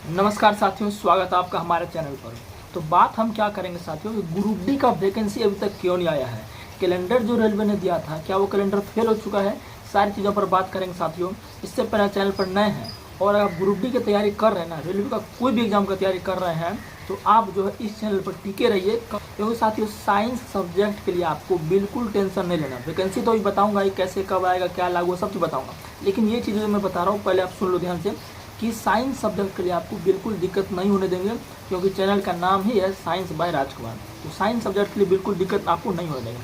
नमस्कार साथियों, स्वागत है आपका हमारे चैनल पर। तो बात हम क्या करेंगे साथियों कि ग्रुप डी का वैकेंसी अभी तक क्यों नहीं आया है, कैलेंडर जो रेलवे ने दिया था क्या वो कैलेंडर फेल हो चुका है, सारी चीज़ों पर बात करेंगे साथियों। इससे पहले चैनल पर नए हैं और अगर आप ग्रुप डी की तैयारी कर रहे हैं ना, रेलवे का कोई भी एग्जाम की तैयारी कर रहे हैं तो आप जो है इस चैनल पर टिके रहिए, क्योंकि साथियों साइंस सब्जेक्ट के लिए आपको बिल्कुल टेंशन नहीं लेना। वैकेंसी तो अभी बताऊंगा ही, कैसे कब आएगा क्या लागू सब चीज़ बताऊंगा, लेकिन ये चीज़ें मैं बता रहा हूँ पहले आप सुन लो ध्यान से कि साइंस सब्जेक्ट के लिए आपको बिल्कुल दिक्कत नहीं होने देंगे, क्योंकि चैनल का नाम ही है साइंस बाय राजकुमार। तो साइंस सब्जेक्ट के लिए बिल्कुल दिक्कत आपको नहीं होने देंगे।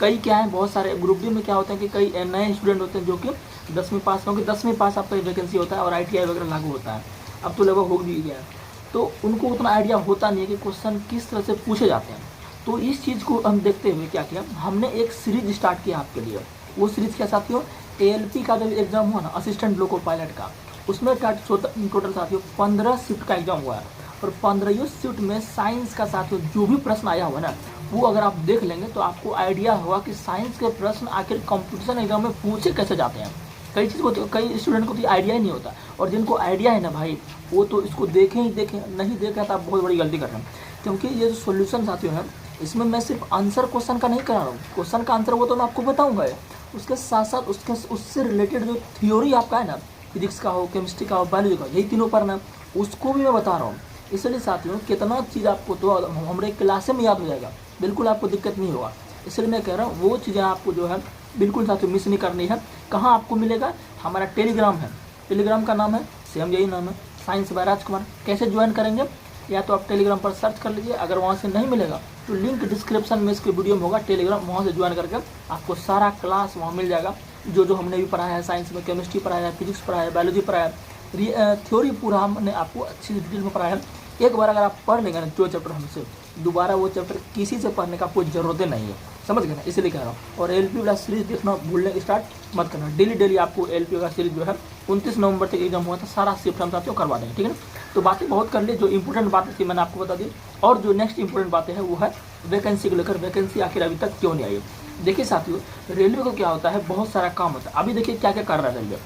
कई क्या है, बहुत सारे ग्रुप डी में क्या होता है कि कई नए स्टूडेंट होते हैं जो कि 10वीं पास, क्योंकि 10वीं पास आपका वैकेंसी होता है और ITI वगैरह लागू होता है, अब तो लगभग हो भी गया है, तो उनको उतना आइडिया होता नहीं है कि क्वेश्चन किस तरह से पूछे जाते हैं। तो इस चीज़ को हम देखते हुए क्या किया, हमने एक सीरीज स्टार्ट किया आपके लिए। वो सीरीज क्या साथियों, ALP का जो एग्जाम हुआ ना, असिस्टेंट लोको पायलट का, उसमें टोटल साथियों 15 शिफ्ट का एग्जाम हुआ है और 15 शिफ्ट में साइंस का साथियों जो भी प्रश्न आया हुआ ना, वो अगर आप देख लेंगे तो आपको आइडिया होगा कि साइंस के प्रश्न आखिर कंपटीशन एग्जाम में पूछे कैसे जाते हैं। कई चीज़ को कई स्टूडेंट को तो आइडिया ही नहीं होता, और जिनको आइडिया है ना भाई, वो तो इसको देखें ही देखें, नहीं देखा तो आप बहुत बड़ी गलती कर रहे हैं। क्योंकि ये जो सोल्यूशन साथियों है, इसमें मैं सिर्फ आंसर क्वेश्चन का नहीं करा रहा हूँ, क्वेश्चन का आंसर वो तो मैं आपको बताऊँगा, उसके साथ साथ उससे रिलेटेड जो थ्योरी आपका है ना, फिजिक्स का हो, केमिस्ट्री का हो, बायोलॉजी का, यही तीनों पर ना, उसको भी मैं बता रहा हूँ। इसलिए साथियों कितना चीज़ आपको तो हमारे क्लास में याद हो जाएगा, बिल्कुल आपको दिक्कत नहीं होगा। इसलिए मैं कह रहा हूँ वो चीज़ें आपको जो है बिल्कुल साथियों मिस नहीं करनी है। कहाँ आपको मिलेगा, हमारा टेलीग्राम है, टेलीग्राम का नाम है सेम यही नाम है, साइंस बाय राजकुमार। कैसे ज्वाइन करेंगे, या तो आप टेलीग्राम पर सर्च कर लीजिए, अगर वहाँ से नहीं मिलेगा तो लिंक डिस्क्रिप्शन में इसके वीडियो में होगा, टेलीग्राम, वहाँ से ज्वाइन करके आपको सारा क्लास वहाँ मिल जाएगा। जो हमने भी पढ़ाया है, साइंस में केमिस्ट्री पढ़ाया है, फिजिक्स पढ़ाया है, बायोलॉजी पढ़ाया है, थ्योरी पूरा हमने आपको अच्छी डिटेल में पढ़ाया है। एक बार अगर आप पढ़ लेंगे ना जो चैप्टर हमसे, दोबारा वो चैप्टर किसी से पढ़ने का कोई ज़रूरत नहीं है, समझ गए ना, इसलिए कह रहा हूँ। और LP वाला सीरीज देखना भूलने स्टार्ट मत करना, डेली आपको LP का सीरीज जो है 29 नवंबर तक एग्जाम हुआ था, सारा शिफ्ट हम साथियों करवा देंगे, ठीक है ना। तो बातें बहुत कर ली, जो इंपॉर्टेंट बातें थी मैंने आपको बता दी, और जो नेक्स्ट इंपॉर्टेंट बातें हैं वो है वैकेंसी को लेकर, वैकेंसी आखिर अभी तक क्यों नहीं आई। देखिए साथियों, रेलवे को क्या होता है, बहुत सारा काम होता है। अभी देखिए क्या क्या कर रहा है रेलवे,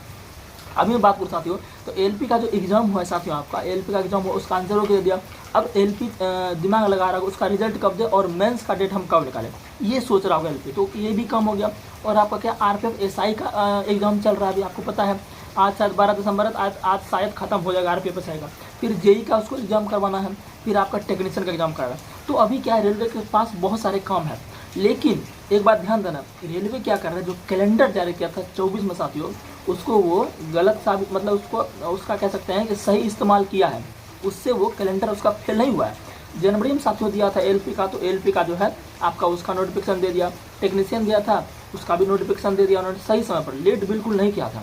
अभी मैं बात करूँ साथियों, तो LP का जो एग्जाम हुआ है साथियों, आपका LP का एग्जाम हुआ, उसका आंसर हो दे दिया। अब LP दिमाग लगा रहा है उसका रिजल्ट कब दे और मेंस का डेट हम कब निकालें, ये सोच रहा होगा LP, तो ये भी कम हो गया। और आपका क्या RPF SI का एग्जाम चल रहा है अभी, आपको पता है आज शायद 12 दिसंबर है, आज शायद खत्म हो जाएगा RPF SI का, फिर JEE का उसको एग्जाम करवाना है, फिर आपका टेक्नीशियन का एग्जाम करवाना है। तो अभी क्या है, रेलवे के पास बहुत सारे काम है। लेकिन एक बात ध्यान देना, रेलवे क्या कर रहा है, जो कैलेंडर जारी किया था 24 में साथियों, उसको वो गलत साबित, मतलब उसका कह सकते हैं कि सही इस्तेमाल किया है, उससे वो कैलेंडर उसका फेल नहीं हुआ है। जनवरी में साथियों दिया था LP का, तो LP का जो है आपका उसका नोटिफिकेशन दे दिया, टेक्नीशियन दिया था उसका भी नोटिफिकेशन दे दिया उन्होंने, सही समय पर, लेट बिल्कुल नहीं किया था।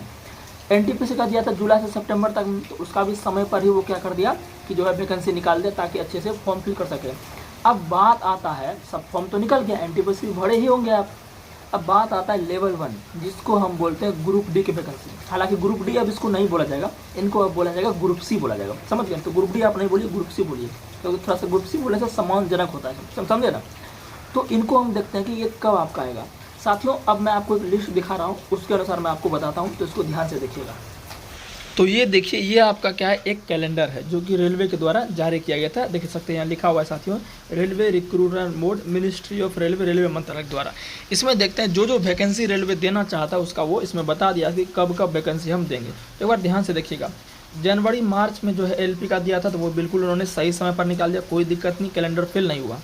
NTPC का दिया था जुलाई से सितंबर तक, तो उसका भी समय पर ही वो क्या कर दिया कि जो है वैकेंसी निकाल दिया, ताकि अच्छे से फॉर्म फिल कर सके। अब बात आता है, सब फॉर्म तो निकल गया, NTPC भरे ही होंगे आप, अब बात आता है लेवल 1, जिसको हम बोलते हैं ग्रुप डी की वैकेंसी। हालांकि ग्रुप डी अब इसको नहीं बोला जाएगा, इनको अब बोला जाएगा ग्रुप सी बोला जाएगा, समझ गए। तो ग्रुप डी आप नहीं बोलिए, ग्रुप सी बोलिए, क्योंकि थोड़ा सा ग्रुप सी बोलने से सम्मानजनक होता है, समझे ना। तो इनको हम देखते हैं कि ये कब आपका आएगा साथियों। अब मैं आपको एक लिस्ट दिखा रहा हूँ, उसके अनुसार मैं आपको बताता हूँ, तो इसको ध्यान से देखिएगा। तो ये देखिए, ये आपका क्या है, एक कैलेंडर है जो कि रेलवे के द्वारा जारी किया गया था, देख सकते हैं यहाँ लिखा हुआ है साथियों, railway recruitment mode, ministry of railway, railway मंत्रालय द्वारा। इसमें देखते हैं जो वैकेंसी रेलवे देना चाहता है उसका वो इसमें बता दिया कि कब कब वैकेंसी हम देंगे। तो एक बार ध्यान से देखिएगा, जनवरी मार्च में जो है LP का दिया था, तो वो बिल्कुल उन्होंने सही समय पर निकाल दिया, कोई दिक्कत नहीं, कैलेंडर फेल नहीं हुआ।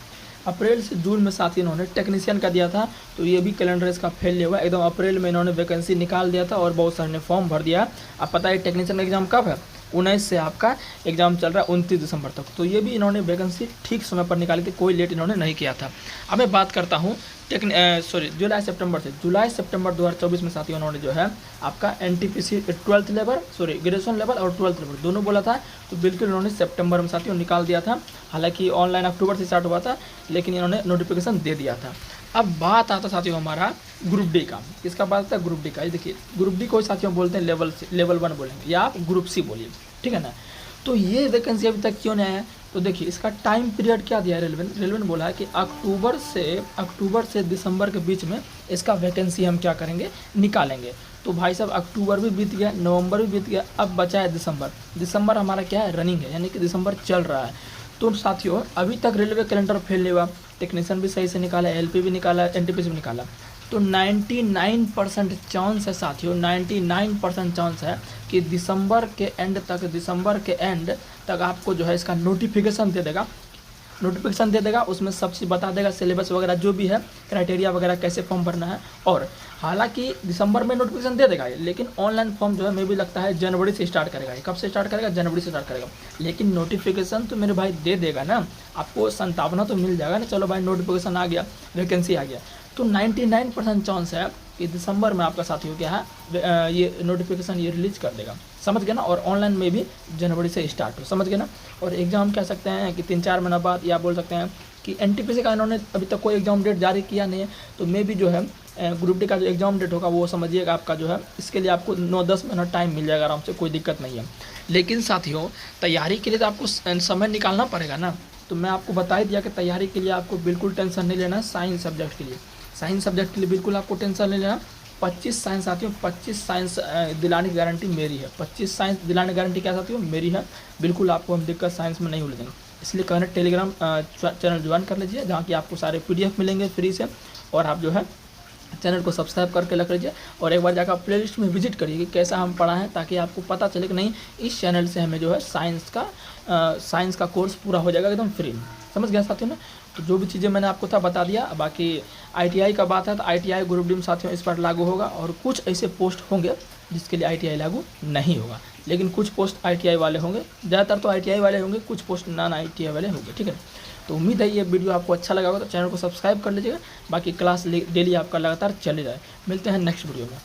अप्रैल से जून में साथ ही इन्होंने टेक्नीशियन का दिया था, तो ये भी कैलेंडर इसका फेल नहीं हुआ, एकदम अप्रैल में इन्होंने वैकेंसी निकाल दिया था और बहुत सारे ने फॉर्म भर दिया। अब पता है टेक्नीशियन का एग्जाम कब है, 19 से आपका एग्जाम चल रहा है 29 दिसंबर तक, तो ये भी इन्होंने वैकेंसी ठीक समय पर निकाली थी, कोई लेट इन्होंने नहीं किया था। अब मैं बात करता हूँ जुलाई सितंबर 2024 में साथियों उन्होंने जो है आपका NTPC 12th level, graduation level और 12th लेवल दोनों बोला था, तो बिल्कुल इन्होंने सितंबर में साथियों निकाल दिया था। हालांकि ऑनलाइन अक्टूबर से स्टार्ट हुआ था, लेकिन इन्होंने नोटिफिकेशन दे दिया था। अब बात आता साथियों हमारा ग्रुप डी का, किसका बात आता है, ग्रुप डी का। ये देखिए ग्रुप डी को साथियों बोलते हैं लेवल 1 बोलेंगे, या आप ग्रुप सी बोलिए, ठीक है ना। तो ये वैकेंसी अभी तक क्यों नहीं आया है, तो देखिए इसका टाइम पीरियड क्या दिया है रेलवे ने बोला है कि अक्टूबर से दिसंबर के बीच में इसका वैकेंसी हम क्या करेंगे, निकालेंगे। तो भाई साहब अक्टूबर भी बीत गया, नवंबर भी बीत गया, अब बचा है दिसंबर। दिसंबर हमारा क्या है, रनिंग है, यानी कि दिसंबर चल रहा है। तो साथियों अभी तक रेलवे कैलेंडर फेल नहीं हुआ, टेक्नीशियन भी सही से निकाला, एलपी भी निकाला, एनटीपीसी भी निकाला। तो 99% चांस है साथियों, 99% चांस है कि दिसंबर के एंड तक आपको जो है इसका नोटिफिकेशन दे देगा। उसमें सब चीज़ बता देगा, सिलेबस वगैरह जो भी है, क्राइटेरिया वगैरह, कैसे फॉर्म भरना है। और हालांकि दिसंबर में नोटिफिकेशन दे देगा, लेकिन ऑनलाइन फॉर्म जो है मैं भी लगता है जनवरी से स्टार्ट करेगा। कब से स्टार्ट करेगा, जनवरी से स्टार्ट करेगा। लेकिन नोटिफिकेशन तो मेरे भाई दे देगा ना, आपको संतावना तो मिल जाएगा ना, चलो भाई नोटिफिकेशन आ गया, वैकेंसी आ गया। तो 99% चांस है कि दिसंबर में आपका साथियों क्या है, ये नोटिफिकेशन ये रिलीज कर देगा, समझ गए ना। और ऑनलाइन में भी जनवरी से स्टार्ट हो, समझ गए ना। और एग्ज़ाम कह सकते हैं कि 3-4 महीना बाद, या बोल सकते हैं कि एनटीपीसी का इन्होंने अभी तक कोई एग्ज़ाम डेट जारी किया नहीं है, तो मे भी जो है ग्रुप डी का जो एग्ज़ाम डेट होगा वो समझिएगा आपका जो है, इसके लिए आपको 9-10 महीना टाइम मिल जाएगा आराम से, कोई दिक्कत नहीं है। लेकिन साथियों तैयारी के लिए तो आपको समय निकालना पड़ेगा ना। तो मैं आपको बता ही दिया कि तैयारी के लिए आपको बिल्कुल टेंशन नहीं लेना है। साइंस सब्जेक्ट के लिए बिल्कुल आपको टेंशन नहीं लेना। 25 साइंस साथियों, 25 साइंस दिलाने की गारंटी मेरी है। 25 साइंस दिलाने की गारंटी क्या साथियों, मेरी है। बिल्कुल आपको हम दिक्कत साइंस में नहीं होने देंगे। इसलिए कहना टेलीग्राम चैनल ज्वाइन कर लीजिए, जहाँ की आपको सारे PDF मिलेंगे फ्री से। और आप जो है चैनल को सब्सक्राइब करके रख लीजिए, और एक बार जाकर प्लेलिस्ट में विजिट करिए कि कैसा हम पढ़ा है, ताकि आपको पता चले कि नहीं इस चैनल से हमें जो है साइंस का कोर्स पूरा हो जाएगा एकदम फ्री में। समझ गया साथियों ना। तो जो भी चीज़ें मैंने आपको था बता दिया। बाकी ITI का बात है तो ITI ग्रुप डी में साथियों इस पर लागू होगा, और कुछ ऐसे पोस्ट होंगे जिसके लिए ITI लागू नहीं होगा, लेकिन कुछ पोस्ट ITI वाले होंगे, ज़्यादातर तो ITI वाले होंगे, कुछ पोस्ट नॉन ITI वाले होंगे, ठीक है। तो उम्मीद है ये वीडियो आपको अच्छा लगा होगा, तो चैनल को सब्सक्राइब कर लीजिएगा। बाकी क्लास डेली आपका लगातार चले जाए। मिलते हैं नेक्स्ट वीडियो में।